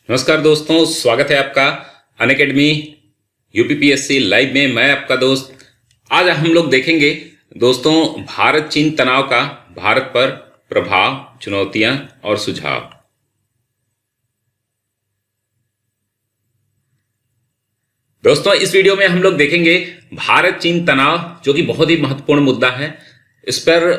नमस्कार दोस्तों, स्वागत है आपका अनअकैडमी यूपीपीएससी लाइव में। मैं आपका दोस्त। आज हम लोग देखेंगे दोस्तों भारत चीन तनाव का भारत पर प्रभाव, चुनौतियां और सुझाव। दोस्तों इस वीडियो में हम लोग देखेंगे भारत चीन तनाव, जो कि बहुत ही महत्वपूर्ण मुद्दा है। इस पर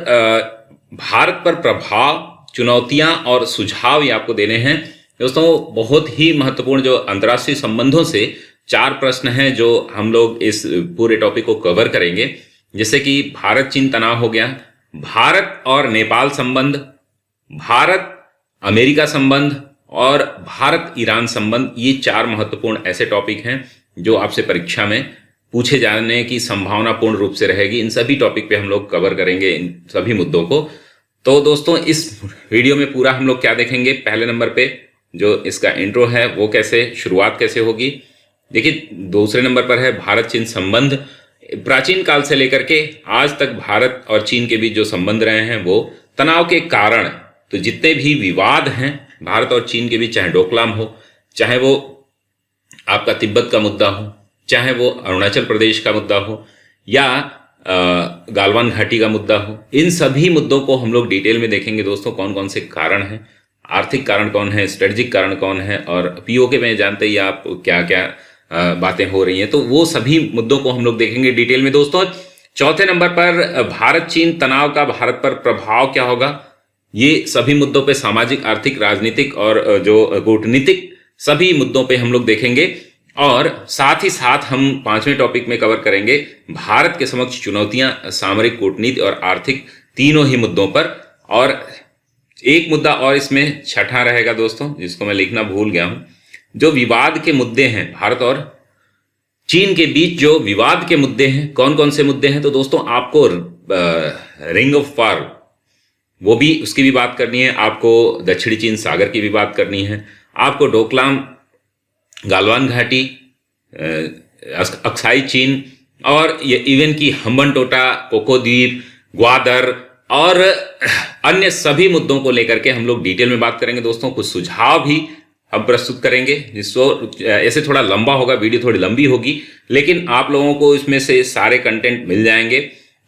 भारत पर प्रभाव, चुनौतियां और सुझाव ये आपको देने हैं। दोस्तों बहुत ही महत्वपूर्ण जो अंतर्राष्ट्रीय संबंधों से 4 प्रश्न हैं जो हम लोग इस पूरे टॉपिक को कवर करेंगे। जैसे कि भारत चीन तनाव हो गया, भारत और नेपाल संबंध, भारत अमेरिका संबंध और भारत ईरान संबंध। ये 4 महत्वपूर्ण ऐसे टॉपिक हैं जो आपसे परीक्षा में पूछे जाने की संभावना पूर्ण रूप से रहेगी। इन सभी टॉपिक पे हम लोग कवर करेंगे इन सभी मुद्दों को। तो दोस्तों इस वीडियो में पूरा हम लोग क्या देखेंगे, पहले नंबर पे जो इसका इंट्रो है वो कैसे, शुरुआत कैसे होगी। देखिए दूसरे नंबर पर है भारत चीन संबंध। प्राचीन काल से लेकर के आज तक भारत और चीन के बीच जो संबंध रहे हैं वो तनाव के कारण, तो जितने भी विवाद हैं भारत और चीन के बीच, चाहे डोकलाम हो, चाहे वो आपका तिब्बत का मुद्दा हो, चाहे वो अरुणाचल प्रदेश का मुद्दा हो, या गालवान घाटी का मुद्दा हो, इन सभी मुद्दों को हम लोग डिटेल में देखेंगे दोस्तों। कौन कौन से कारण हैं, आर्थिक कारण कौन है, स्ट्रेटेजिक कारण कौन है, और पीओके में जानते ही आप क्या क्या बातें हो रही हैं, तो वो सभी मुद्दों को हम लोग देखेंगे डिटेल में दोस्तों। चौथे नंबर पर भारत चीन तनाव का भारत पर प्रभाव क्या होगा। ये सभी मुद्दों पे सामाजिक, आर्थिक, राजनीतिक और जो कूटनीतिक सभी मुद्दों पे हम लोग देखेंगे। और साथ ही साथ हम 5वें टॉपिक में कवर करेंगे भारत के समक्ष चुनौतियां, सामरिक, कूटनीति और आर्थिक, तीनों ही मुद्दों पर। और एक मुद्दा और इसमें छठा रहेगा दोस्तों, जिसको मैं लिखना भूल गया हूं। जो विवाद के मुद्दे हैं, भारत और चीन के बीच जो विवाद के मुद्दे हैं, कौन कौन से मुद्दे हैं, तो दोस्तों आपको रिंग ऑफ फायर वो भी, उसकी भी बात करनी है। आपको दक्षिणी चीन सागर की भी बात करनी है। आपको डोकलाम, गालवान घाटी, अक्साई चीन, और ये इवन की हम्बनटोटा, कोको द्वीप, ग्वादर और अन्य सभी मुद्दों को लेकर के हम लोग डिटेल में बात करेंगे दोस्तों। कुछ सुझाव भी हम प्रस्तुत करेंगे, जिसको ऐसे थोड़ा लंबा होगा, वीडियो थोड़ी लंबी होगी, लेकिन आप लोगों को इसमें से सारे कंटेंट मिल जाएंगे।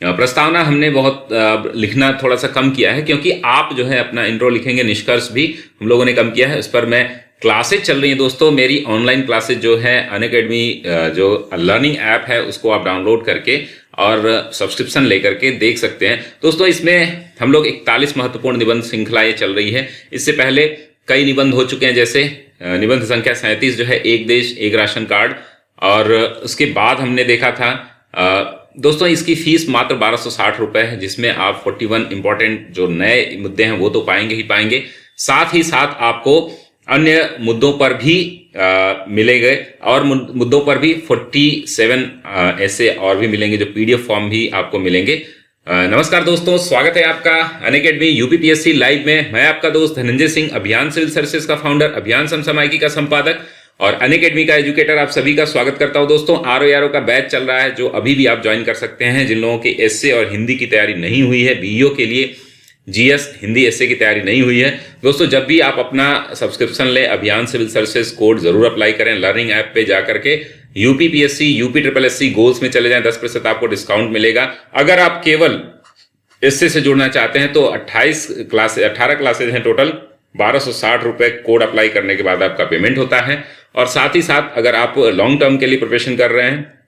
प्रस्तावना हमने बहुत लिखना थोड़ा सा कम किया है, क्योंकि आप जो है अपना इंट्रो लिखेंगे, निष्कर्ष भी हम लोगों ने कम किया है। इस पर मैं क्लासेज चल रही है दोस्तों, मेरी ऑनलाइन क्लासेज जो है अनअकैडमी जो लर्निंग ऐप है उसको आप डाउनलोड करके और सब्सक्रिप्शन लेकर के देख सकते हैं दोस्तों। इसमें हम लोग 41 महत्वपूर्ण निबंध श्रृंखला ये चल रही है। इससे पहले कई निबंध हो चुके हैं, जैसे निबंध संख्या 37 जो है एक देश एक राशन कार्ड। और उसके बाद हमने देखा था दोस्तों इसकी फीस मात्र 1260 रुपए है, जिसमें आप 41 इंपॉर्टेंट जो नए मुद्दे हैं वो तो पाएंगे ही पाएंगे, साथ ही साथ आपको अन्य मुद्दों पर भी मिलेंगे, और मुद्दों पर भी 47 ऐसे और भी मिलेंगे, जो पीडीएफ फॉर्म भी आपको मिलेंगे। नमस्कार दोस्तों, स्वागत है आपका अनअकैडमी यूपीपीएससी लाइव में। मैं आपका दोस्त धनंजय सिंह, अभियान सिविल सर्विसेज का फाउंडर, अभियान समसामयिकी का संपादक और अनअकैडमी का एजुकेटर। आप सभी का स्वागत करता हूं दोस्तों। आरओ का बैच चल रहा है, जो अभी भी आप ज्वाइन कर सकते हैं। जिन लोगों की एसए और हिंदी की तैयारी नहीं हुई है, बीईओ के लिए जीएस हिंदी एसए की तैयारी नहीं हुई है दोस्तों, जब भी आप अपना सब्सक्रिप्शन ले, अभियान सिविल सर्विसेज कोड जरूर अप्लाई करें। लर्निंग ऐप पे जाकर के यूपीपीएससी, यूपीएससी गोल्स में चले जाएं, 10% आपको डिस्काउंट मिलेगा। अगर आप केवल एसए से जुड़ना चाहते हैं तो 18 क्लासेज हैं टोटल, 1260 रुपए कोड अप्लाई करने के बाद आपका पेमेंट होता है। और साथ ही साथ अगर आप लॉन्ग टर्म के लिए प्रिपरेशन कर रहे हैं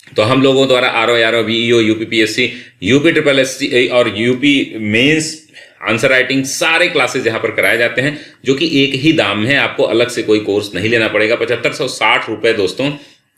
तो हम लोगों द्वारा आरओ, बीईओ, यूपीपीएससी, यूपीएससी और यूपी मेंस आंसर राइटिंग सारे क्लासेस यहाँ पर कराए जाते हैं, जो कि एक ही दाम है। आपको अलग से कोई कोर्स नहीं लेना पड़ेगा। 7560 रुपए दोस्तों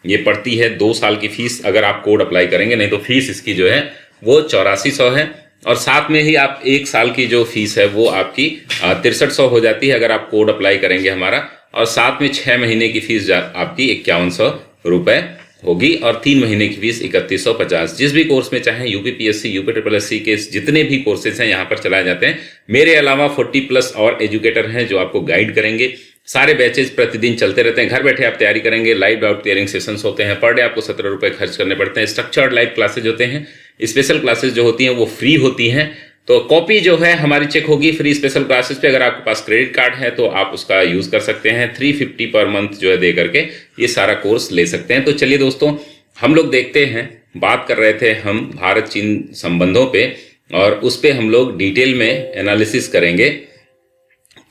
ये पड़ती है 2 साल की फीस, अगर आप कोड अप्लाई करेंगे। नहीं तो फीस इसकी जो है वो 8400 है, और साथ में ही आप 1 साल की जो फीस है वो आपकी 6300 हो जाती है अगर आप कोड अप्लाई करेंगे हमारा। और साथ में 6 महीने की फीस आपकी 5100 रुपए होगी, और 3 महीने की फीस 3150। जिस भी कोर्स में चाहे, यूपीपीएससी, यूपीएससी के जितने भी कोर्सेज हैं यहाँ पर चलाए जाते हैं। मेरे अलावा 40+ और एजुकेटर हैं जो आपको गाइड करेंगे। सारे बैचेज प्रतिदिन चलते रहते हैं, घर बैठे आप तैयारी करेंगे। लाइव डाउट क्लियरिंग सेशंस होते हैं, पर डे आपको 17 रुपए खर्च करने पड़ते हैं। स्ट्रक्चर्ड लाइव क्लासेज होते हैं, स्पेशल क्लासेज जो होती हैं वो फ्री होती हैं। तो कॉपी जो है हमारी चेक होगी फ्री स्पेशल क्लासेस पे। अगर आपके पास क्रेडिट कार्ड है तो आप उसका यूज कर सकते हैं, 350 पर मंथ जो है दे करके ये सारा कोर्स ले सकते हैं। तो चलिए दोस्तों, हम लोग देखते हैं, बात कर रहे थे हम भारत चीन संबंधों पे, और उस पे हम लोग डिटेल में एनालिसिस करेंगे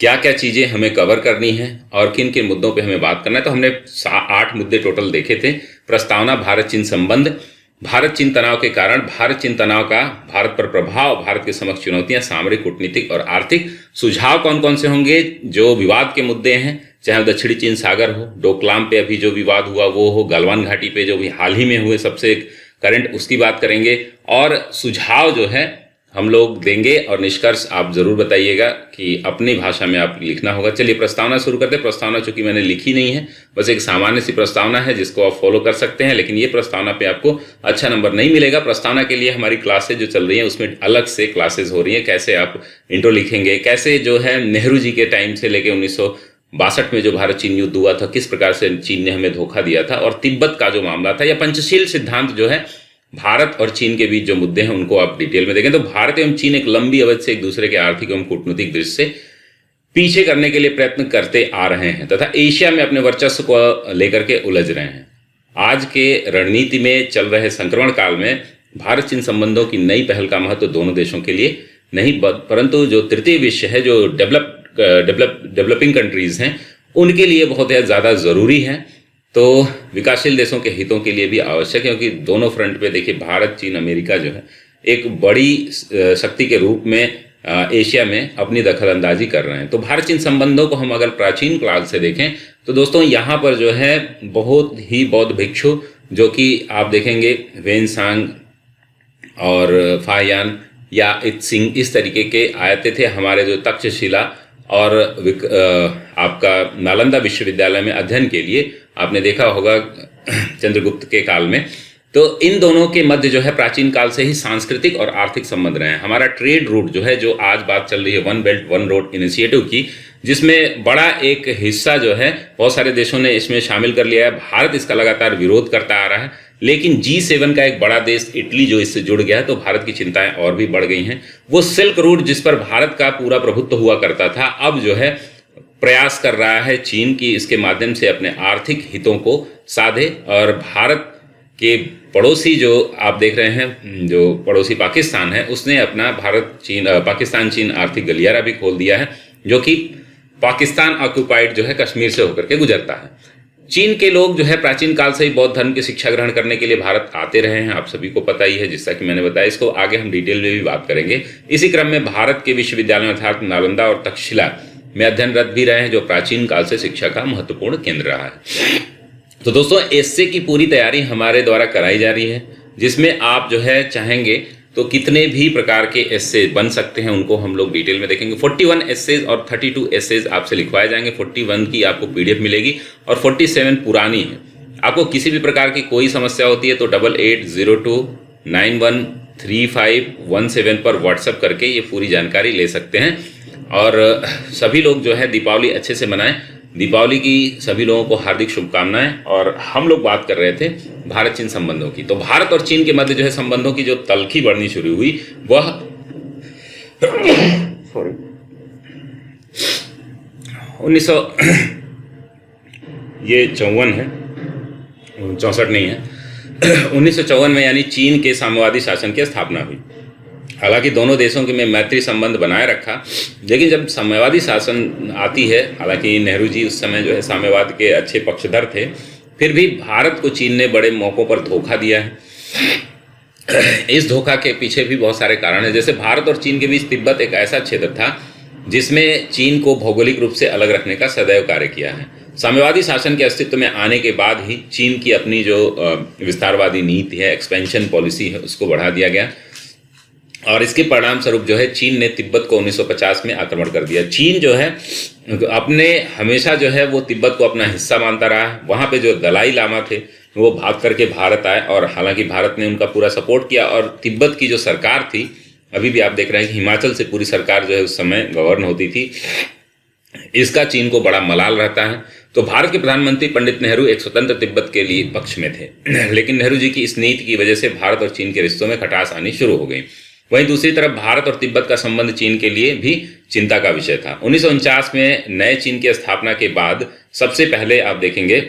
क्या क्या चीजें हमें कवर करनी है और किन किन मुद्दों पे हमें बात करना है। तो हमने 8 मुद्दे टोटल देखे थे। प्रस्तावना, भारत चीन संबंध, भारत चीन तनाव के कारण, भारत चीन तनाव का भारत पर प्रभाव, भारत के समक्ष चुनौतियां, सामरिक, कूटनीतिक और आर्थिक, सुझाव कौन कौन से होंगे, जो विवाद के मुद्दे हैं, चाहे दक्षिणी चीन सागर हो, डोकलाम पे अभी जो विवाद हुआ वो हो, गलवान घाटी पे जो भी हाल ही में हुए सबसे करंट, उसकी बात करेंगे, और सुझाव जो है हम लोग देंगे, और निष्कर्ष आप जरूर बताइएगा कि अपनी भाषा में आप लिखना होगा। चलिए प्रस्तावना शुरू करते हैं। प्रस्तावना चूंकि मैंने लिखी नहीं है, बस एक सामान्य सी प्रस्तावना है जिसको आप फॉलो कर सकते हैं, लेकिन ये प्रस्तावना पे आपको अच्छा नंबर नहीं मिलेगा। प्रस्तावना के लिए हमारी क्लासेज जो चल रही है उसमें अलग से क्लासेज हो रही है, कैसे आप इंट्रो लिखेंगे, कैसे जो है नेहरू जी के टाइम से लेके 1962 में जो भारत चीन युद्ध हुआ था, किस प्रकार से चीन ने हमें धोखा दिया था, और तिब्बत का जो मामला था, या पंचशील सिद्धांत जो है भारत और चीन के बीच जो मुद्दे हैं उनको आप डिटेल में देखें। तो भारत एवं चीन एक लंबी अवधि से एक दूसरे के आर्थिक एवं कूटनीतिक दृष्टि से पीछे करने के लिए प्रयत्न करते आ रहे हैं तथा एशिया में अपने वर्चस्व को लेकर के उलझ रहे हैं। आज के रणनीति में चल रहे संक्रमण काल में भारत चीन संबंधों की नई पहल का महत्व दोनों देशों के लिए नहीं, परंतु जो तृतीय विश्व है, जो डेवलपिंग कंट्रीज हैं, उनके लिए बहुत ज़्यादा जरूरी है। तो विकासशील देशों के हितों के लिए भी आवश्यक है, क्योंकि दोनों फ्रंट पे देखिए भारत, चीन, अमेरिका जो है एक बड़ी शक्ति के रूप में एशिया में अपनी दखलंदाजी कर रहे हैं। तो भारत चीन संबंधों को हम अगर प्राचीन काल से देखें तो दोस्तों यहाँ पर जो है बहुत ही बौद्ध भिक्षु, जो कि आप देखेंगे वेनसांग और फाहियान या इत्सिंग, इस तरीके के आयते थे हमारे जो तक्षशिला और आपका नालंदा विश्वविद्यालय में अध्ययन के लिए। आपने देखा होगा चंद्रगुप्त के काल में। तो इन दोनों के मध्य जो है प्राचीन काल से ही सांस्कृतिक और आर्थिक संबंध रहे हैं। हमारा ट्रेड रूट जो है, जो आज बात चल रही है one belt one road initiative की, जिसमें बड़ा एक हिस्सा जो है बहुत सारे देशों ने इसमें शामिल कर लिया है। भारत इसका लगातार विरोध करता आ रहा है, लेकिन G7 का एक बड़ा देश इटली जो इससे जुड़ गया है, तो भारत की चिंताएं और भी बढ़ गई हैं। वो सिल्क रूट जिस पर भारत का पूरा प्रभुत्व हुआ करता था, अब जो है प्रयास कर रहा है चीन की इसके माध्यम से अपने आर्थिक हितों को साधे। और भारत के पड़ोसी जो आप देख रहे हैं, जो पड़ोसी पाकिस्तान है, उसने अपना पाकिस्तान चीन आर्थिक गलियारा भी खोल दिया है, जो कि पाकिस्तान ऑक्युपाइड जो है कश्मीर से होकर के गुजरता है। चीन के लोग जो है प्राचीन काल से ही बौद्ध धर्म की शिक्षा ग्रहण करने के लिए भारत आते रहे हैं, आप सभी को पता ही है, जैसा कि मैंने बताया। इसको आगे हम डिटेल में भी बात करेंगे। इसी क्रम में भारत के विश्वविद्यालय अर्थात नालंदा और तक्षशिला में अध्ययनरत भी रहे हैं, जो प्राचीन काल से शिक्षा का महत्वपूर्ण केंद्र रहा है। तो दोस्तों एस्से की पूरी तैयारी हमारे द्वारा कराई जा रही है, जिसमें आप जो है चाहेंगे तो कितने भी प्रकार के एस्से बन सकते हैं, उनको हम लोग डिटेल में देखेंगे। 41 एस्सेज और 32 एस्सेज आपसे लिखवाए जाएंगे। 41 की आपको PDF मिलेगी और 47 पुरानी है। आपको किसी भी प्रकार की कोई समस्या होती है तो 8802913517 पर व्हाट्सएप करके ये पूरी जानकारी ले सकते हैं। और सभी लोग जो है दीपावली अच्छे से मनाएं। दीपावली की सभी लोगों को हार्दिक शुभकामनाएं। और हम लोग बात कर रहे थे भारत चीन संबंधों की। तो भारत और चीन के मध्य जो है संबंधों की जो तलखी बढ़नी शुरू हुई वह 1954 है, 64 नहीं है, 1954 में यानी चीन के साम्यवादी शासन की स्थापना हुई। हालांकि दोनों देशों के में मैत्री संबंध बनाए रखा, लेकिन जब साम्यवादी शासन आती है, हालांकि नेहरू जी उस समय जो है साम्यवाद के अच्छे पक्षधर थे, फिर भी भारत को चीन ने बड़े मौकों पर धोखा दिया है। इस धोखा के पीछे भी बहुत सारे कारण हैं। जैसे भारत और चीन के बीच तिब्बत एक ऐसा क्षेत्र था जिसमें चीन को भौगोलिक रूप से अलग रखने का सदैव कार्य किया है। साम्यवादी शासन के अस्तित्व में आने के बाद ही चीन की अपनी जो विस्तारवादी नीति है, एक्सपेंशन पॉलिसी है, उसको बढ़ा दिया गया। और इसके परिणाम स्वरूप जो है चीन ने तिब्बत को 1950 में आक्रमण कर दिया। चीन जो है अपने हमेशा जो है वो तिब्बत को अपना हिस्सा मानता रहा है। वहाँ पे जो दलाई लामा थे वो भाग करके भारत आए, और हालांकि भारत ने उनका पूरा सपोर्ट किया। और तिब्बत की जो सरकार थी, अभी भी आप देख रहे हैं कि हिमाचल से पूरी सरकार जो है उस समय गवर्न होती थी, इसका चीन को बड़ा मलाल रहता है। तो भारत के प्रधानमंत्री पंडित नेहरू एक स्वतंत्र तिब्बत के लिए पक्ष में थे, लेकिन नेहरू जी की इस नीति की वजह से भारत और चीन के रिश्तों में खटास आनी शुरू हो गई। वहीं दूसरी तरफ भारत और तिब्बत का संबंध चीन के लिए भी चिंता का विषय था। 1949 में नए चीन की स्थापना के बाद सबसे पहले आप देखेंगे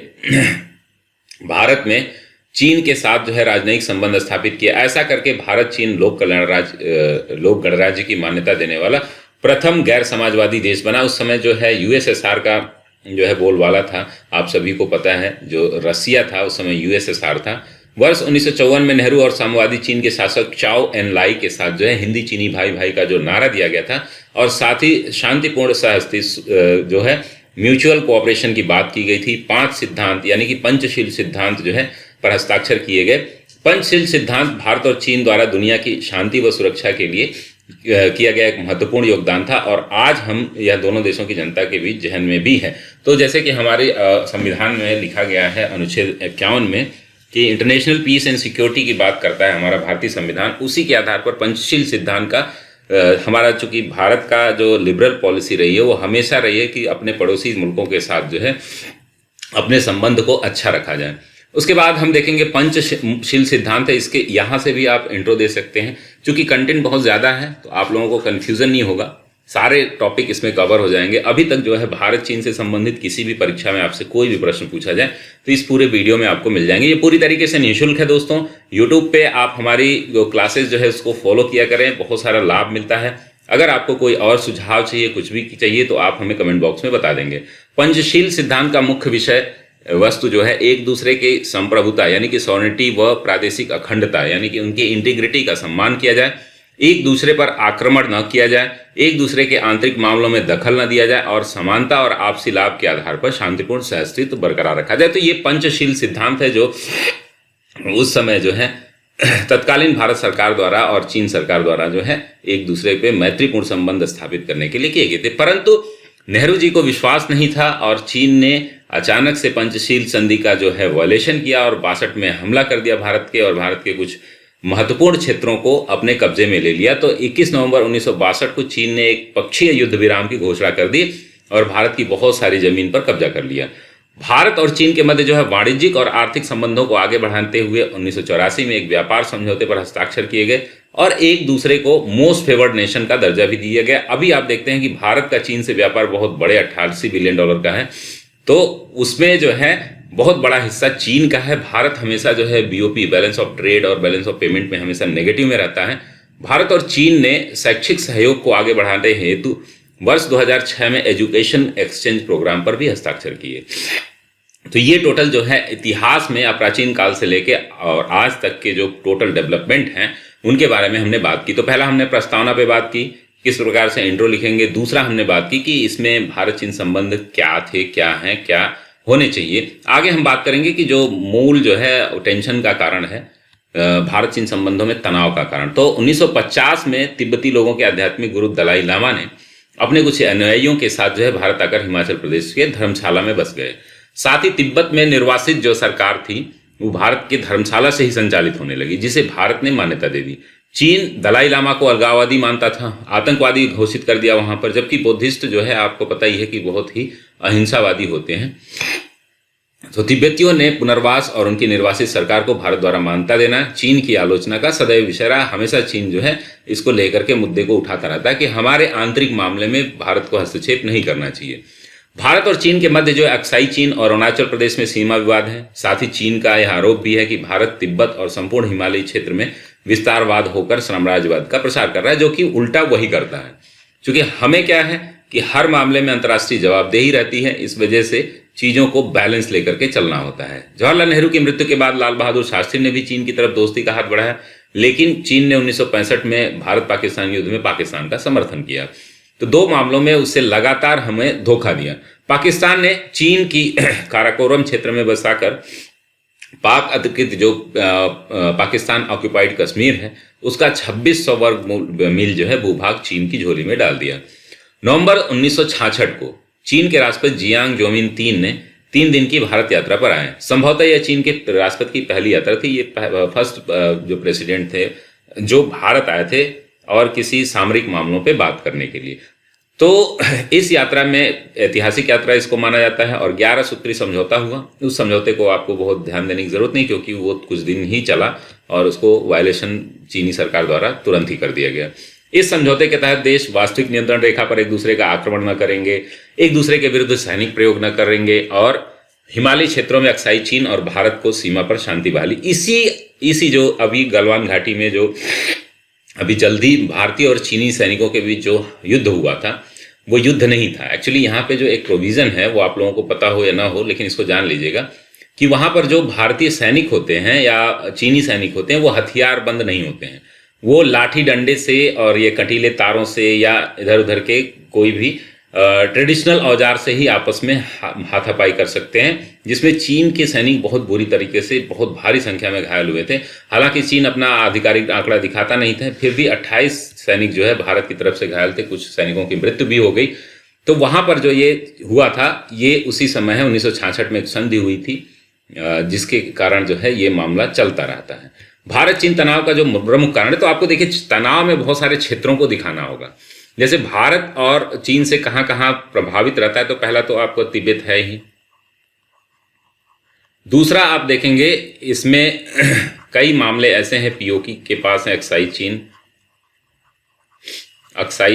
भारत में चीन के साथ जो है राजनयिक संबंध स्थापित किया। ऐसा करके भारत चीन लोक गणराज्य की मान्यता देने वाला प्रथम गैर समाजवादी देश बना। उस समय जो है यूएसएसआर का जो है बोलबाला था, आप सभी को पता है, जो रसिया था उस समय यूएसएसआर था। वर्ष 1954 में नेहरू और साम्यवादी चीन के शासक चाओ एन लाई के साथ जो है हिंदी चीनी भाई भाई का जो नारा दिया गया था और साथ ही शांतिपूर्ण सहअस्तित्व जो है म्यूचुअल कोऑपरेशन की बात की गई थी। 5 सिद्धांत यानी कि पंचशील सिद्धांत जो है पर हस्ताक्षर किए गए। पंचशील सिद्धांत भारत और चीन द्वारा दुनिया की शांति व सुरक्षा के लिए किया गया एक महत्वपूर्ण योगदान था और आज हम यह दोनों देशों की जनता के बीच जहन में भी है। तो जैसे कि हमारे संविधान में लिखा गया है अनुच्छेद 51 में कि इंटरनेशनल पीस एंड सिक्योरिटी की बात करता है हमारा भारतीय संविधान, उसी के आधार पर पंचशील सिद्धांत का हमारा, चूंकि भारत का जो लिबरल पॉलिसी रही है वो हमेशा रही है कि अपने पड़ोसी मुल्कों के साथ जो है अपने संबंध को अच्छा रखा जाए। उसके बाद हम देखेंगे पंचशील सिद्धांत है, इसके यहाँ से भी आप इंट्रो दे सकते हैं। चूंकि कंटेंट बहुत ज़्यादा है तो आप लोगों को कन्फ्यूज़न नहीं होगा, सारे टॉपिक इसमें कवर हो जाएंगे। अभी तक जो है भारत चीन से संबंधित किसी भी परीक्षा में आपसे कोई भी प्रश्न पूछा जाए तो इस पूरे वीडियो में आपको मिल जाएंगे। ये पूरी तरीके से निःशुल्क है दोस्तों। यूट्यूब पे आप हमारी जो क्लासेस जो है उसको फॉलो किया करें, बहुत सारा लाभ मिलता है। अगर आपको कोई और सुझाव चाहिए, कुछ भी चाहिए तो आप हमें कमेंट बॉक्स में बता देंगे। पंचशील सिद्धांत का मुख्य विषय वस्तु जो है एक दूसरे की संप्रभुता यानी कि सॉवरेनिटी व प्रादेशिक अखंडता यानी कि उनकी इंटीग्रिटी का सम्मान किया जाए, एक दूसरे पर आक्रमण न किया जाए, एक दूसरे के आंतरिक मामलों में दखल न दिया जाए और समानता और आपसी लाभ के आधार पर शांतिपूर्ण सहअस्तित्व बरकरार रखा जाए। तो ये पंचशील सिद्धांत है जो उस समय जो है तत्कालीन भारत सरकार द्वारा और चीन सरकार द्वारा जो है एक दूसरे पे मैत्रीपूर्ण संबंध स्थापित करने के लिए किए गए थे। परंतु नेहरू जी को विश्वास नहीं था और चीन ने अचानक से पंचशील संधि का जो है वॉयलेशन किया और 62 में हमला कर दिया भारत के, और भारत के कुछ महत्वपूर्ण क्षेत्रों को अपने कब्जे में ले लिया। तो 21 नवंबर 1962 को चीन ने एक पक्षीय युद्ध विराम की घोषणा कर दी और भारत की बहुत सारी जमीन पर कब्जा कर लिया। भारत और चीन के मध्य जो है वाणिज्यिक और आर्थिक संबंधों को आगे बढ़ाते हुए 1984 में एक व्यापार समझौते पर हस्ताक्षर किए गए और एक दूसरे को मोस्ट फेवर्ड नेशन का दर्जा भी दिया गया। अभी आप देखते हैं कि भारत का चीन से व्यापार बहुत बड़े 88 बिलियन डॉलर का है, तो उसमें जो है बहुत बड़ा हिस्सा चीन का है। भारत हमेशा जो है बीओपी बैलेंस ऑफ ट्रेड और बैलेंस ऑफ पेमेंट में हमेशा नेगेटिव में रहता है। भारत और चीन ने शैक्षिक सहयोग को आगे बढ़ाने हेतु वर्ष 2006 में एजुकेशन एक्सचेंज प्रोग्राम पर भी हस्ताक्षर किए। तो ये टोटल जो है इतिहास में या प्राचीन काल से लेके और आज तक के जो टोटल डेवलपमेंट हैं उनके बारे में हमने बात की। तो पहला हमने प्रस्तावना पे बात की, किस प्रकार से इंट्रो लिखेंगे। दूसरा हमने बात की कि इसमें भारत चीन संबंध क्या थे, क्या हैं, क्या होने चाहिए। आगे हम बात करेंगे कि जो मूल जो है टेंशन का कारण है भारत चीन संबंधों में तनाव का कारण। तो 1950 में तिब्बती लोगों के आध्यात्मिक गुरु दलाई लामा ने अपने कुछ अनुयायियों के साथ जो है भारत आकर हिमाचल प्रदेश के धर्मशाला में बस गए। साथ ही तिब्बत में निर्वासित जो सरकार थी वो भारत के धर्मशाला से ही संचालित होने लगी, जिसे भारत ने मान्यता दे दी। चीन दलाई लामा को अलगाववादी मानता था, आतंकवादी घोषित कर दिया वहां पर, जबकि बुद्धिस्ट जो है आपको पता ही है कि बहुत ही अहिंसावादी होते हैं। तो तिब्बतियों ने पुनर्वास और उनकी निर्वासित सरकार को भारत द्वारा मान्यता देना चीन की आलोचना का सदैव विषय रहा। हमेशा चीन जो है इसको लेकर के मुद्दे को उठाता रहता है कि हमारे आंतरिक मामले में भारत को हस्तक्षेप नहीं करना चाहिए। भारत और चीन के मध्य जो अक्साई चीन और अरुणाचल प्रदेश में सीमा विवाद है। साथ ही चीन का यह आरोप भी है कि भारत तिब्बत और संपूर्ण हिमालयी क्षेत्र में विस्तारवाद होकर साम्राज्यवाद का प्रसार कर रहा है, जो कि उल्टा वही करता है। क्योंकि हमें क्या है कि हर मामले में अंतर्राष्ट्रीय जवाबदेही रहती है, इस वजह से चीजों को बैलेंस लेकर के चलना होता है। जवाहरलाल नेहरू की मृत्यु के बाद लाल बहादुर शास्त्री ने भी चीन की तरफ दोस्ती का हाथ बढ़ाया, लेकिन चीन ने 1965 में भारत पाकिस्तान युद्ध में पाकिस्तान का समर्थन किया। तो दो मामलों में उससे लगातार हमें धोखा दिया। पाकिस्तान ने चीन की काराकोरम क्षेत्र में बसाकर पाक अधिकृत जो पाकिस्तान ऑक्युपाइड कश्मीर है उसका 2600 वर्ग मील जो है भूभाग चीन की झोली में डाल दिया। नवंबर 1966 को चीन के राष्ट्रपति जियांग जोमिन 3 ने 3 दिन की भारत यात्रा पर आए। संभवतः यह चीन के राष्ट्रपति की पहली यात्रा थी। ये फर्स्ट जो प्रेसिडेंट थे जो भारत आए थे और किसी सामरिक मामलों पे बात करने के लिए। तो इस यात्रा में ऐतिहासिक यात्रा इसको माना जाता है और 11 सूत्री समझौता हुआ। उस समझौते को आपको बहुत ध्यान देने की जरूरत नहीं, क्योंकि वो कुछ दिन ही चला और उसको वायलेशन चीनी सरकार द्वारा तुरंत ही कर दिया गया। इस समझौते के तहत देश वास्तविक नियंत्रण रेखा पर एक दूसरे का आक्रमण न करेंगे, एक दूसरे के विरुद्ध सैनिक प्रयोग न करेंगे और हिमालयी क्षेत्रों में अक्साई चीन और भारत को सीमा पर शांति बहाली। इसी जो अभी गलवान घाटी में जो अभी जल्दी भारतीय और चीनी सैनिकों के बीच जो युद्ध हुआ था, वो युद्ध नहीं था एक्चुअली। यहाँ पे जो एक प्रोविजन है वो आप लोगों को पता हो या ना हो, लेकिन इसको जान लीजिएगा कि वहाँ पर जो भारतीय सैनिक होते हैं या चीनी सैनिक होते हैं वो हथियार बंद नहीं होते हैं। वो लाठी डंडे से और ये कटीले तारों से या इधर उधर के कोई भी ट्रेडिशनल औजार से ही आपस में हाथापाई कर सकते हैं, जिसमें चीन के सैनिक बहुत बुरी तरीके से बहुत भारी संख्या में घायल हुए थे। हालांकि चीन अपना आधिकारिक आंकड़ा दिखाता नहीं था, फिर भी 28 सैनिक जो है भारत की तरफ से घायल थे, कुछ सैनिकों की मृत्यु भी हो गई। तो वहां पर जो ये हुआ था ये उसी समय है 1966 में एक संधि हुई थी, जिसके कारण जो है ये मामला चलता रहता है। भारत चीन तनाव का जो प्रमुख कारण है, तो आपको देखिए तनाव में बहुत सारे क्षेत्रों को दिखाना होगा। जैसे भारत और चीन से कहां कहां प्रभावित रहता है, तो पहला तो आपको तिब्बत है ही। दूसरा आप देखेंगे इसमें कई मामले ऐसे हैं, पीओके के पास है अक्साई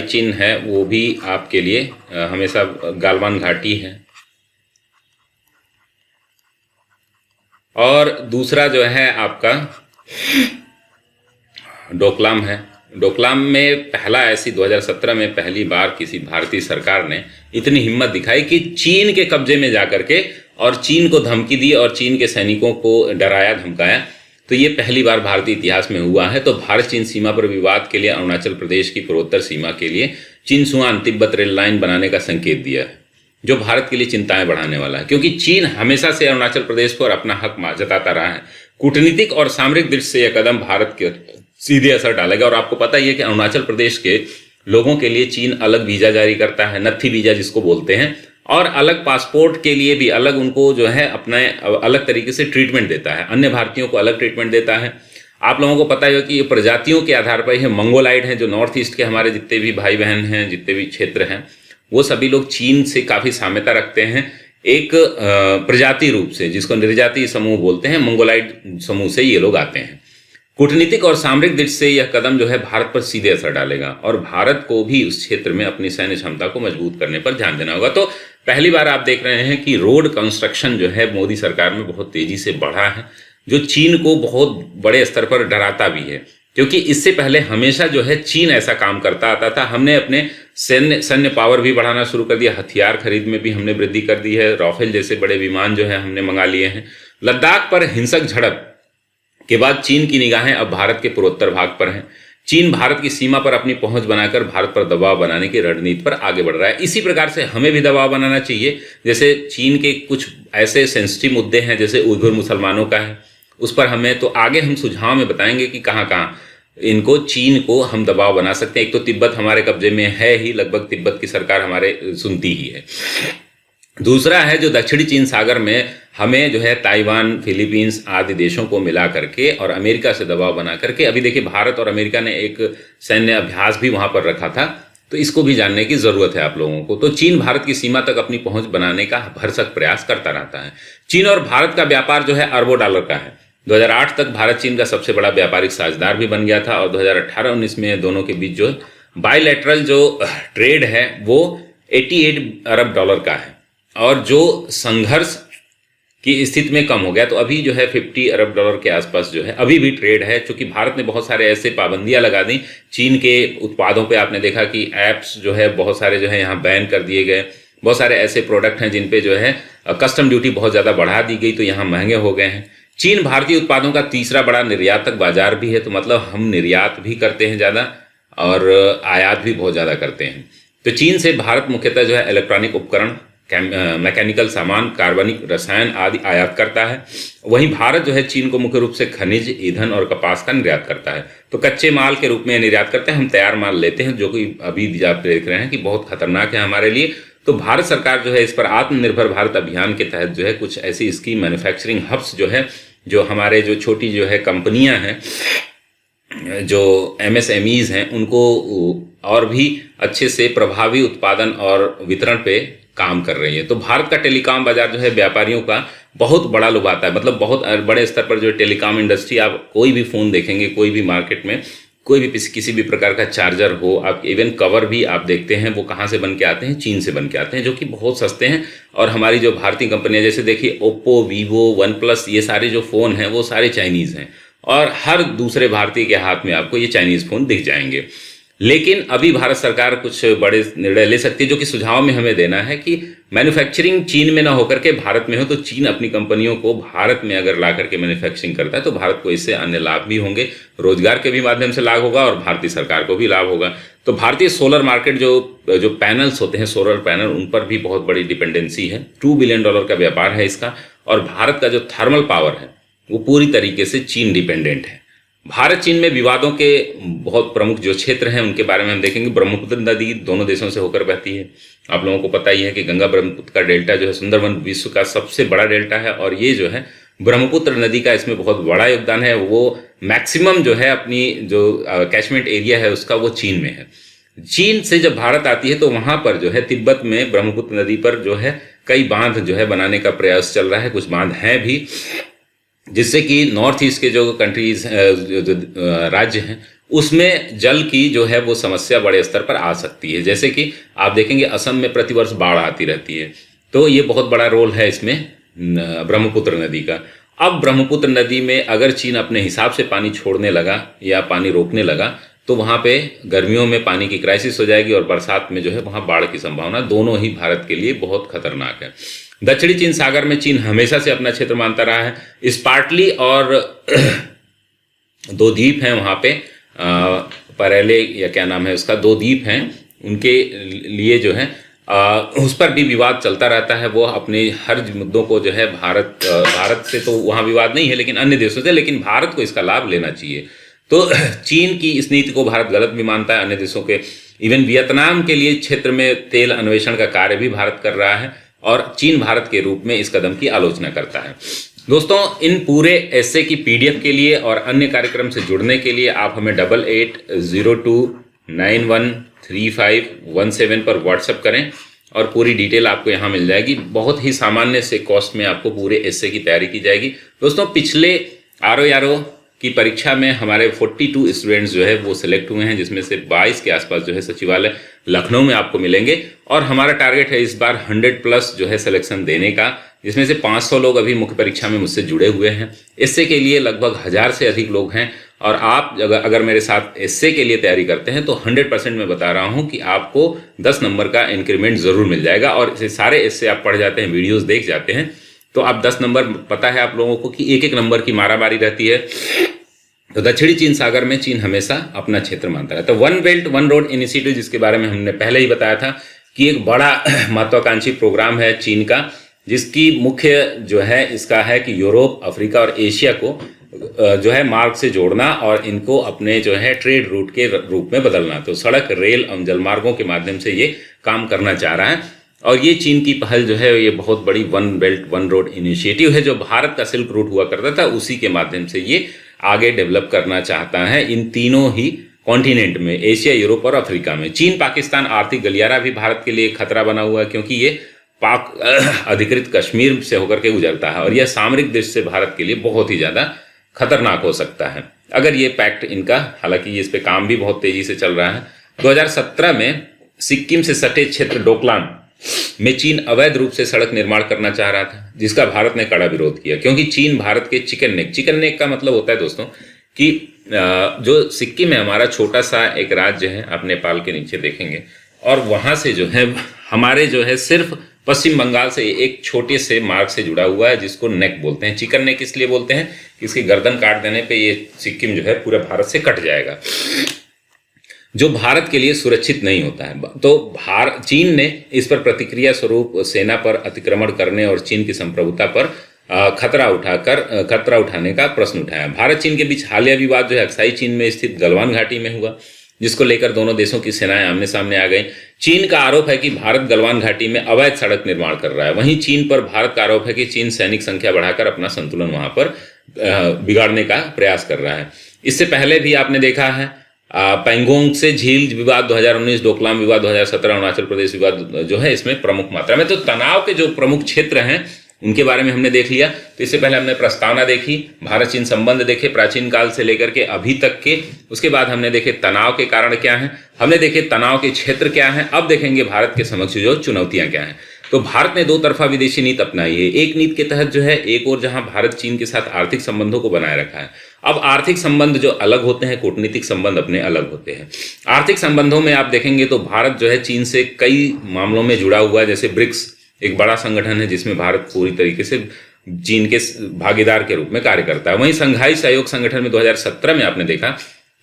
चीन है, वो भी आपके लिए हमेशा गालवान घाटी है। और दूसरा जो है आपका डोकलाम है। डोकलाम में पहला ऐसी 2017 में पहली बार किसी भारतीय सरकार ने इतनी हिम्मत दिखाई कि चीन के कब्जे में जाकर के और चीन को धमकी दी और चीन के सैनिकों को डराया धमकाया। तो ये पहली बार भारतीय इतिहास में हुआ है। तो भारत चीन सीमा पर विवाद के लिए अरुणाचल प्रदेश की पूर्वोत्तर सीमा के लिए चिनसुआन तिब्बत रेल लाइन बनाने का संकेत दिया है, जो भारत के लिए चिंताएं बढ़ाने वाला है, क्योंकि चीन हमेशा से अरुणाचल प्रदेश पर अपना हक जताता रहा है। कूटनीतिक और सामरिक दृष्टि से यह कदम भारत के सीधे असर डालेगा। और आपको पता ही है कि अरुणाचल प्रदेश के लोगों के लिए चीन अलग वीजा जारी करता है, नत्थी वीजा जिसको बोलते हैं, और अलग पासपोर्ट के लिए भी अलग उनको जो है अपना अलग तरीके से ट्रीटमेंट देता है, अन्य भारतीयों को अलग ट्रीटमेंट देता है। आप लोगों को पता ही हो कि ये प्रजातियों के आधार पर है। मंगोलाइड हैं जो नॉर्थ ईस्ट के हमारे जितने भी भाई बहन हैं, जितने भी क्षेत्र हैं, वो सभी लोग चीन से काफ़ी साम्यता रखते हैं एक प्रजाति रूप से, जिसको निर्जातीय समूह बोलते हैं। मंगोलाइड समूह से ये लोग आते हैं। कूटनीतिक और सामरिक दृष्टि से यह कदम जो है भारत पर सीधे असर डालेगा और भारत को भी उस क्षेत्र में अपनी सैन्य क्षमता को मजबूत करने पर ध्यान देना होगा। तो पहली बार आप देख रहे हैं कि रोड कंस्ट्रक्शन जो है मोदी सरकार में बहुत तेजी से बढ़ा है, जो चीन को बहुत बड़े स्तर पर डराता भी है, क्योंकि इससे पहले हमेशा जो है चीन ऐसा काम करता आता था। हमने अपने सैन्य पावर भी बढ़ाना शुरू कर दिया, हथियार खरीद में भी हमने वृद्धि कर दी है, राफेल जैसे बड़े विमान जो है हमने मंगा लिए हैं। लद्दाख पर हिंसक झड़प के बाद चीन की निगाहें अब भारत के पूर्वोत्तर भाग पर हैं। चीन भारत की सीमा पर अपनी पहुंच बनाकर भारत पर दबाव बनाने की रणनीति पर आगे बढ़ रहा है। इसी प्रकार से हमें भी दबाव बनाना चाहिए। जैसे चीन के कुछ ऐसे सेंसिटिव मुद्दे हैं, जैसे उइघुर मुसलमानों का है, उस पर हमें तो आगे हम सुझाव में बताएंगे कि कहाँ कहाँ इनको चीन को हम दबाव बना सकते हैं। एक तो तिब्बत हमारे कब्जे में है ही, लगभग तिब्बत की सरकार हमारे सुनती ही है। दूसरा है जो दक्षिणी चीन सागर में हमें जो है ताइवान, फिलीपींस आदि देशों को मिला करके और अमेरिका से दबाव बना करके, अभी देखिए भारत और अमेरिका ने एक सैन्य अभ्यास भी वहां पर रखा था, तो इसको भी जानने की जरूरत है आप लोगों को। तो चीन भारत की सीमा तक अपनी पहुंच बनाने का भरसक प्रयास करता रहता है। चीन और भारत का व्यापार जो है अरबों डॉलर का है। 2008 तक भारत चीन का सबसे बड़ा व्यापारिक साझेदार भी बन गया था और 2018-19 में दोनों के बीच जो बायलैटरल जो ट्रेड है वो 88 अरब डॉलर का है और जो संघर्ष की स्थिति में कम हो गया, तो अभी जो है 50 अरब डॉलर के आसपास जो है अभी भी ट्रेड है। क्योंकि भारत ने बहुत सारे ऐसे पाबंदियां लगा दी चीन के उत्पादों पे। आपने देखा कि ऐप्स जो है बहुत सारे जो है यहाँ बैन कर दिए गए। बहुत सारे ऐसे प्रोडक्ट हैं जिन पे जो है कस्टम ड्यूटी बहुत ज़्यादा बढ़ा दी गई, तो यहाँ महंगे हो गए हैं। चीन भारतीय उत्पादों का तीसरा बड़ा निर्यातक बाजार भी है, तो मतलब हम निर्यात भी करते हैं ज़्यादा और आयात भी बहुत ज़्यादा करते हैं। तो चीन से भारत मुख्यतः जो है इलेक्ट्रॉनिक उपकरण, मैकेनिकल सामान, कार्बनिक रसायन आदि आयात करता है। वहीं भारत जो है चीन को मुख्य रूप से खनिज, ईंधन और कपास का निर्यात करता है। तो कच्चे माल के रूप में निर्यात करते हैं, हम तैयार माल लेते हैं, जो कि अभी आप देख रहे हैं कि बहुत खतरनाक है हमारे लिए। तो भारत सरकार जो है इस पर आत्मनिर्भर भारत अभियान के तहत जो है कुछ ऐसी इसकी मैन्युफैक्चरिंग हब्स जो है, जो हमारे जो छोटी जो है कंपनियां हैं, जो MSMEs हैं, उनको और भी अच्छे से प्रभावी उत्पादन और वितरण पे काम कर रही है। तो भारत का टेलीकॉम बाजार जो है व्यापारियों का बहुत बड़ा लुभाता है, मतलब बहुत बड़े स्तर पर जो टेलीकॉम इंडस्ट्री, आप कोई भी फ़ोन देखेंगे, कोई भी मार्केट में कोई भी किसी भी प्रकार का चार्जर हो, आप इवन कवर भी आप देखते हैं वो कहाँ से बन के आते हैं, चीन से बन के आते हैं, जो कि बहुत सस्ते हैं। और हमारी जो भारतीय कंपनियां, जैसे देखिए ओप्पो, वीवो, वन प्लस, ये सारे जो फ़ोन हैं वो सारे चाइनीज़ हैं और हर दूसरे भारतीय के हाथ में आपको ये चाइनीज़ फ़ोन दिख जाएंगे। लेकिन अभी भारत सरकार कुछ बड़े निर्णय ले सकती है, जो कि सुझाव में हमें देना है कि मैन्युफैक्चरिंग चीन में ना होकर के भारत में हो, तो चीन अपनी कंपनियों को भारत में अगर ला करके मैन्युफैक्चरिंग करता है तो भारत को इससे अन्य लाभ भी होंगे, रोजगार के भी माध्यम से लाभ होगा और भारतीय सरकार को भी लाभ होगा। तो भारतीय सोलर मार्केट जो पैनल्स होते हैं, सोलर पैनल, उन पर भी बहुत बड़ी डिपेंडेंसी है। $2 बिलियन का व्यापार है इसका। और भारत का जो थर्मल पावर है वो पूरी तरीके से चीन डिपेंडेंट है। भारत चीन में विवादों के बहुत प्रमुख जो क्षेत्र हैं उनके बारे में हम देखेंगे। ब्रह्मपुत्र नदी दोनों देशों से होकर बहती है। आप लोगों को पता ही है कि गंगा ब्रह्मपुत्र का डेल्टा जो है सुंदरवन विश्व का सबसे बड़ा डेल्टा है और ये जो है ब्रह्मपुत्र नदी का इसमें बहुत बड़ा योगदान है। वो मैक्सिमम जो है अपनी जो कैचमेंट एरिया है उसका वो चीन में है। चीन से जब भारत आती है तो वहाँ पर जो है तिब्बत में ब्रह्मपुत्र नदी पर जो है कई बांध जो है बनाने का प्रयास चल रहा है, कुछ बांध हैं भी, जिससे कि नॉर्थ ईस्ट के जो कंट्रीज जो राज्य हैं उसमें जल की जो है वो समस्या बड़े स्तर पर आ सकती है। जैसे कि आप देखेंगे असम में प्रतिवर्ष बाढ़ आती रहती है, तो ये बहुत बड़ा रोल है इसमें ब्रह्मपुत्र नदी का। अब ब्रह्मपुत्र नदी में अगर चीन अपने हिसाब से पानी छोड़ने लगा या पानी रोकने लगा तो वहाँ पे गर्मियों में पानी की क्राइसिस हो जाएगी और बरसात में जो है वहाँ बाढ़ की संभावना दोनों ही भारत के लिए बहुत खतरनाक है। दक्षिणी चीन सागर में चीन हमेशा से अपना क्षेत्र मानता रहा है। स्पार्टली और दो द्वीप हैं वहाँ पे, परेले या क्या नाम है उसका, दो द्वीप हैं, उनके लिए जो है उस पर भी विवाद चलता रहता है। वो अपने हर मुद्दों को जो है भारत से तो वहाँ विवाद नहीं है लेकिन अन्य देशों से, लेकिन भारत को इसका लाभ लेना चाहिए। तो चीन की इस नीति को भारत गलत भी मानता है। अन्य देशों के, इवन वियतनाम के लिए क्षेत्र में तेल अन्वेषण का कार्य भी भारत कर रहा है और चीन भारत के रूप में इस कदम की आलोचना करता है। दोस्तों, इन पूरे ऐसे की PDF के लिए और अन्य कार्यक्रम से जुड़ने के लिए आप हमें 8802913517 पर व्हाट्सएप करें और पूरी डिटेल आपको यहाँ मिल जाएगी। बहुत ही सामान्य से कॉस्ट में आपको पूरे ऐसे की तैयारी की जाएगी। दोस्तों, पिछले RO की परीक्षा में हमारे 42 स्टूडेंट्स जो है वो सिलेक्ट हुए हैं, जिसमें से 22 के आसपास जो है सचिवालय लखनऊ में आपको मिलेंगे और हमारा टारगेट है इस बार 100+ जो है सिलेक्शन देने का, जिसमें से 500 लोग अभी मुख्य परीक्षा में मुझसे जुड़े हुए हैं। एसए के लिए लगभग 1000 से अधिक लोग हैं और आप अगर मेरे साथ एसए के लिए तैयारी करते हैं तो 100% मैं बता रहा हूं कि आपको 10 नंबर का इंक्रीमेंट जरूर मिल जाएगा। और सारे एसए आप पढ़ जाते हैं, वीडियोस देख जाते हैं तो आप 10 नंबर, पता है आप लोगों को कि एक एक नंबर की मारामारी रहती है। तो दक्षिणी चीन सागर में चीन हमेशा अपना क्षेत्र मानता है। तो one belt one road initiative, जिसके बारे में हमने पहले ही बताया था कि एक बड़ा महत्वाकांक्षी प्रोग्राम है चीन का, जिसकी मुख्य जो है इसका है कि यूरोप, अफ्रीका और एशिया को जो है मार्ग से जोड़ना और इनको अपने जो है ट्रेड रूट के रूप में बदलना। तो सड़क, रेल और जलमार्गों के माध्यम से ये काम करना चाह रहा है और ये चीन की पहल जो है ये बहुत बड़ी one belt one road initiative है, जो भारत का सिल्क रूट हुआ करता था उसी के माध्यम से ये आगे डेवलप करना चाहता है इन तीनों ही कॉन्टिनेंट में, एशिया, यूरोप और अफ्रीका में। चीन पाकिस्तान आर्थिक गलियारा भी भारत के लिए खतरा बना हुआ है, क्योंकि ये पाक अधिकृत कश्मीर से होकर के गुजरता है और यह सामरिक दृष्टि से भारत के लिए बहुत ही ज़्यादा खतरनाक हो सकता है अगर ये पैक्ट इनका, हालांकि इस पे काम भी बहुत तेजी से चल रहा है। 2017 में सिक्किम से सटे क्षेत्र डोकलाम में चीन अवैध रूप से सड़क निर्माण करना चाह रहा था, जिसका भारत ने कड़ा विरोध किया, क्योंकि चीन भारत के चिकन नेक का मतलब होता है दोस्तों कि जो सिक्किम है हमारा छोटा सा एक राज्य है, आप नेपाल के नीचे देखेंगे, और वहां से जो है हमारे जो है सिर्फ पश्चिम बंगाल से एक छोटे से मार्ग से जुड़ा हुआ है, जिसको नेक बोलते हैं। चिकन नेक इसलिए बोलते हैं कि इसकी गर्दन काट देने पे ये सिक्किम जो है पूरा भारत से कट जाएगा, जो भारत के लिए सुरक्षित नहीं होता है। तो चीन ने इस पर प्रतिक्रिया स्वरूप सेना पर अतिक्रमण करने और चीन की संप्रभुता पर खतरा उठाने का प्रश्न उठाया। भारत चीन के बीच हालिया विवाद जो है अक्साई चीन में स्थित गलवान घाटी में हुआ, जिसको लेकर दोनों देशों की सेनाएं आमने सामने आ गई। चीन का आरोप है कि भारत गलवान घाटी में अवैध सड़क निर्माण कर रहा है, वहीं चीन पर भारत का आरोप है कि चीन सैनिक संख्या बढ़ाकर अपना संतुलन वहां पर बिगाड़ने का प्रयास कर रहा है। इससे पहले भी आपने देखा है पैंगोंग से झील विवाद 2019, डोकलाम विवाद 2017, अरुणाचल प्रदेश विवाद जो है इसमें प्रमुख मात्रा में। तो तनाव के जो प्रमुख क्षेत्र हैं उनके बारे में हमने देख लिया। तो इससे पहले हमने प्रस्तावना देखी, भारत चीन संबंध देखे प्राचीन काल से लेकर के अभी तक के। उसके बाद हमने देखे तनाव के कारण क्या हैं, हमने देखे तनाव के क्षेत्र क्या हैं। अब देखेंगे भारत के समक्ष जो चुनौतियां क्या हैं। तो भारत ने दो तरफा विदेशी नीति अपनाई है। एक नीति के तहत जो है एक और जहां भारत चीन के साथ आर्थिक संबंधों को बनाए रखा है। अब आर्थिक संबंध जो अलग होते हैं, कूटनीतिक संबंध अपने अलग होते हैं। आर्थिक संबंधों में आप देखेंगे तो भारत जो है चीन से कई मामलों में जुड़ा हुआ है। जैसे ब्रिक्स एक बड़ा संगठन है जिसमें भारत पूरी तरीके से चीन के भागीदार के रूप में कार्य करता है। वहीं संघाई सहयोग संगठन में 2017 में आपने देखा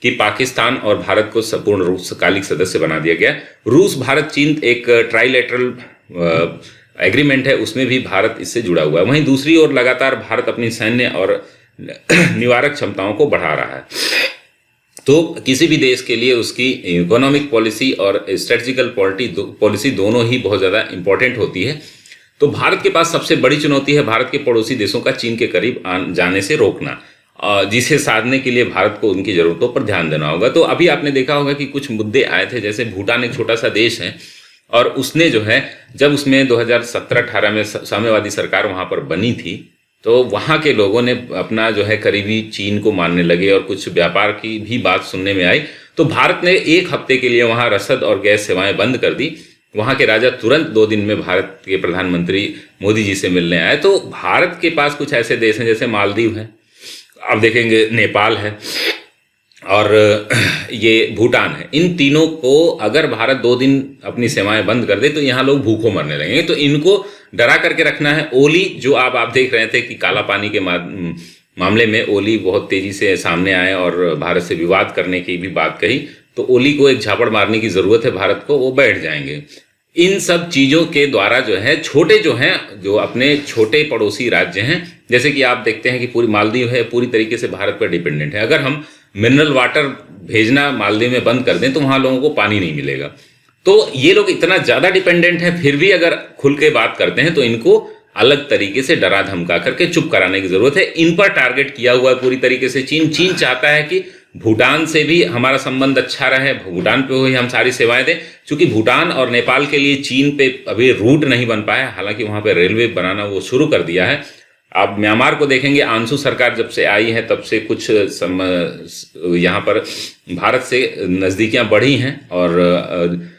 कि पाकिस्तान और भारत को संपूर्ण रूपकालिक सदस्य बना दिया गया। रूस भारत चीन एक ट्राइलेटरल एग्रीमेंट है, उसमें भी भारत इससे जुड़ा हुआ है। वहीं दूसरी ओर लगातार भारत अपनी सैन्य और निवारक क्षमताओं को बढ़ा रहा है। तो किसी भी देश के लिए उसकी इकोनॉमिक पॉलिसी और स्ट्रेटेजिकल पॉलिसी दोनों ही बहुत ज़्यादा इंपॉर्टेंट होती है। तो भारत के पास सबसे बड़ी चुनौती है भारत के पड़ोसी देशों का चीन के करीब जाने से रोकना, जिसे साधने के लिए भारत को उनकी ज़रूरतों पर ध्यान देना होगा। तो अभी आपने देखा होगा कि कुछ मुद्दे आए थे, जैसे भूटान एक छोटा सा देश है और उसने जो है जब उसमें 2017-18 में साम्यवादी सरकार वहाँ पर बनी थी तो वहाँ के लोगों ने अपना जो है करीबी चीन को मानने लगे और कुछ व्यापार की भी बात सुनने में आई। तो भारत ने एक हफ्ते के लिए वहाँ रसद और गैस सेवाएं बंद कर दी। वहाँ के राजा तुरंत 2 दिन में भारत के प्रधानमंत्री मोदी जी से मिलने आए। तो भारत के पास कुछ ऐसे देश हैं जैसे मालदीव है, आप देखेंगे नेपाल है और ये भूटान है। इन तीनों को अगर भारत 2 दिन अपनी सेवाएं बंद कर दे तो यहाँ लोग भूखों मरने लगेंगे। तो इनको डरा करके रखना है। ओली जो आप देख रहे थे कि काला पानी के मामले में ओली बहुत तेजी से सामने आए और भारत से विवाद करने की भी बात कही। तो ओली को एक झापड़ मारने की जरूरत है भारत को, वो बैठ जाएंगे। इन सब चीज़ों के द्वारा जो है छोटे जो हैं, जो अपने छोटे पड़ोसी राज्य हैं, जैसे कि आप देखते हैं कि पूरी मालदीव है पूरी तरीके से भारत पर डिपेंडेंट है। अगर हम मिनरल वाटर भेजना मालदीव में बंद कर दें तो वहाँ लोगों को पानी नहीं मिलेगा। तो ये लोग इतना ज़्यादा डिपेंडेंट हैं, फिर भी अगर खुल के बात करते हैं तो इनको अलग तरीके से डरा धमका करके चुप कराने की ज़रूरत है। इन पर टारगेट किया हुआ है पूरी तरीके से चीन चाहता है कि भूटान से भी हमारा संबंध अच्छा रहे, भूटान पे ही हम सारी सेवाएं दें। चूंकि भूटान और नेपाल के लिए चीन पे अभी रूट नहीं बन पाया, हालांकि वहाँ पे रेलवे बनाना वो शुरू कर दिया है। आप म्यांमार को देखेंगे, आंसू सरकार जब से आई है तब से कुछ यहाँ पर भारत से नज़दीकियाँ बढ़ी हैं और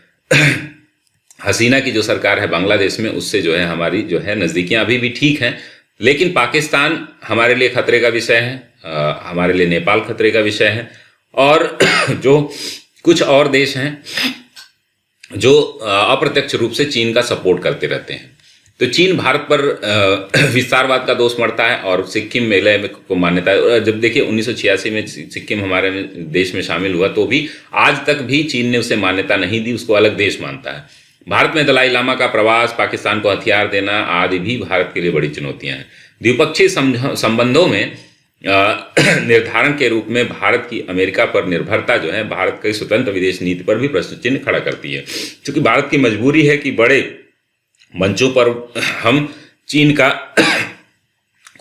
हसीना की जो सरकार है बांग्लादेश में, उससे जो है हमारी जो है नज़दीकियाँ अभी भी ठीक हैं। लेकिन पाकिस्तान हमारे लिए खतरे का विषय है, हमारे लिए नेपाल खतरे का विषय है और जो कुछ और देश हैं जो अप्रत्यक्ष रूप से चीन का सपोर्ट करते रहते हैं। तो चीन भारत पर विस्तारवाद का दोष मढ़ता है और सिक्किम मेले को मान्यता है। जब देखिए 1986 में सिक्किम हमारे देश में शामिल हुआ तो भी आज तक भी चीन ने उसे मान्यता नहीं दी, उसको अलग देश मानता है। भारत में दलाई लामा का प्रवास, पाकिस्तान को हथियार देना आदि भी भारत के लिए बड़ी चुनौतियां हैं। द्विपक्षीय संबंधों में निर्धारण के रूप में भारत की अमेरिका पर निर्भरता जो है भारत की स्वतंत्र विदेश नीति पर भी प्रश्न चिन्ह खड़ा करती है। क्योंकि भारत की मजबूरी है कि बड़े मंचों पर हम चीन का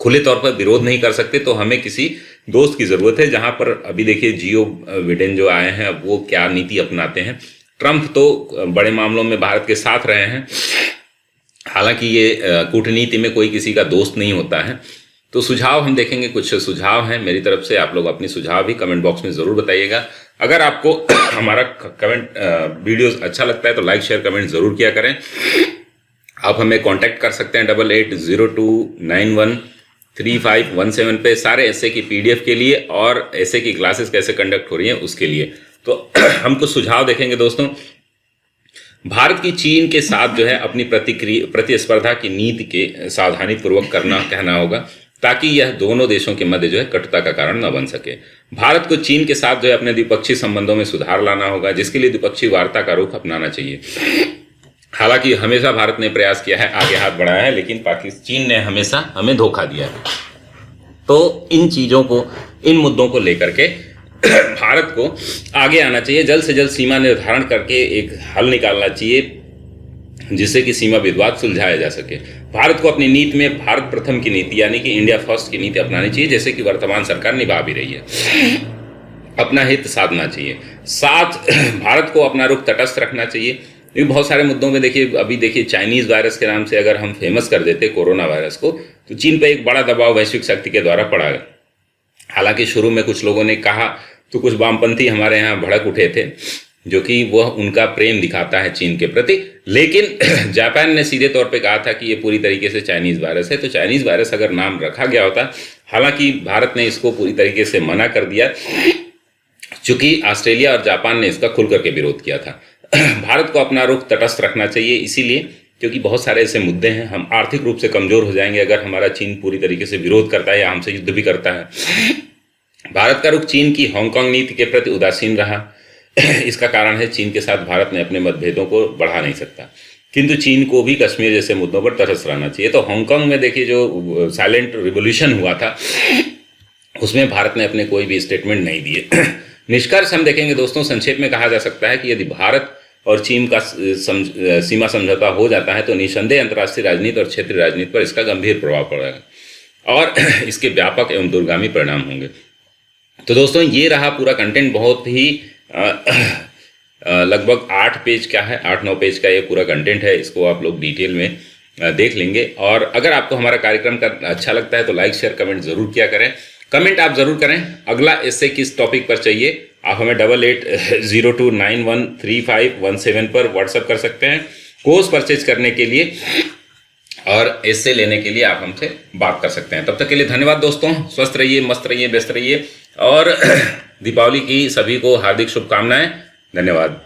खुले तौर पर विरोध नहीं कर सकते, तो हमें किसी दोस्त की जरूरत है। जहां पर अभी देखिए जियो बिडेन जो आए हैं, अब वो क्या नीति अपनाते हैं। ट्रंप तो बड़े मामलों में भारत के साथ रहे हैं, हालांकि ये कूटनीति में कोई किसी का दोस्त नहीं होता है। तो सुझाव हम देखेंगे, कुछ सुझाव हैं मेरी तरफ से। आप लोग अपनी सुझाव भी कमेंट बॉक्स में ज़रूर बताइएगा। अगर आपको हमारा कमेंट वीडियोस अच्छा लगता है तो लाइक शेयर कमेंट ज़रूर किया करें। आप हमें कांटेक्ट कर सकते हैं 8802913517 पे सारे ऐसे की पीडीएफ के लिए और ऐसे की क्लासेस कैसे कंडक्ट हो रही हैं उसके लिए। तो हम कुछ सुझाव देखेंगे दोस्तों। भारत की चीन के साथ जो है अपनी प्रतिस्पर्धा की नीति के सावधानी पूर्वक कहना होगा ताकि यह दोनों देशों के मध्य जो है कटुता का कारण न बन सके। भारत को चीन के साथ जो है अपने द्विपक्षीय संबंधों में सुधार लाना होगा, जिसके लिए द्विपक्षीय वार्ता का रुख अपनाना चाहिए। हालांकि हमेशा भारत ने प्रयास किया है, आगे हाथ बढ़ाया है, लेकिन चीन ने हमेशा हमें धोखा दिया है। तो इन चीज़ों को, इन मुद्दों को लेकर के भारत को आगे आना चाहिए। जल्द से जल्द सीमा निर्धारण करके एक हल निकालना चाहिए जिससे कि सीमा विवाद सुलझाया जा सके। भारत को अपनी नीति में भारत प्रथम की नीति यानी कि इंडिया फर्स्ट की नीति अपनानी चाहिए, जैसे कि वर्तमान सरकार निभा भी रही है। अपना हित साधना चाहिए। साथ भारत को अपना रुख तटस्थ रखना चाहिए। क्योंकि बहुत सारे मुद्दों में देखिए, अभी देखिए चाइनीज वायरस के नाम से अगर हम फेमस कर देते कोरोना वायरस को, तो चीन पर एक बड़ा दबाव वैश्विक शक्ति के द्वारा पड़ा है। हालांकि शुरू में कुछ लोगों ने कहा, तो कुछ वामपंथी हमारे यहाँ भड़क उठे थे, जो कि वह उनका प्रेम दिखाता है चीन के प्रति। लेकिन जापान ने सीधे तौर पे कहा था कि ये पूरी तरीके से चाइनीज वायरस है। तो चाइनीज वायरस अगर नाम रखा गया होता, हालांकि भारत ने इसको पूरी तरीके से मना कर दिया, चूंकि ऑस्ट्रेलिया और जापान ने इसका खुल करके विरोध किया था। भारत को अपना रुख तटस्थ रखना चाहिए, इसीलिए क्योंकि बहुत सारे ऐसे मुद्दे हैं। हम आर्थिक रूप से कमजोर हो जाएंगे अगर हमारा चीन पूरी तरीके से विरोध करता है या हमसे युद्ध भी करता है। भारत का रुख चीन की हांगकांग नीति के प्रति उदासीन रहा। इसका कारण है चीन के साथ भारत ने अपने मतभेदों को बढ़ा नहीं सकता, किंतु चीन को भी कश्मीर जैसे मुद्दों पर तरस रहना चाहिए। तो हांगकांग में देखिए जो साइलेंट रिवॉल्यूशन हुआ था, उसमें भारत ने अपने कोई भी स्टेटमेंट नहीं दिए। निष्कर्ष हम देखेंगे दोस्तों, संक्षेप में कहा जा सकता है कि यदि भारत और चीन का सीमा समझौता हो जाता है तो निसंदेह अंतर्राष्ट्रीय राजनीति और क्षेत्रीय राजनीति पर इसका गंभीर प्रभाव पड़ेगा और इसके व्यापक एवं दूरगामी परिणाम होंगे। तो दोस्तों ये रहा पूरा कंटेंट। बहुत ही लगभग 8 पेज का है, 8-9 पेज का ये पूरा कंटेंट है। इसको आप लोग डिटेल में देख लेंगे। और अगर आपको हमारा कार्यक्रम का अच्छा लगता है तो लाइक शेयर कमेंट जरूर किया करें। कमेंट आप जरूर करें अगला इससे किस टॉपिक पर चाहिए। आप हमें 8802913517 पर व्हाट्सएप कर सकते हैं कोर्स परचेज करने के लिए, और इससे लेने के लिए आप हमसे बात कर सकते हैं। तब तक के लिए धन्यवाद दोस्तों। स्वस्थ रहिए, मस्त रहिए, व्यस्त रहिए, और दीपावली की सभी को हार्दिक शुभकामनाएं। धन्यवाद।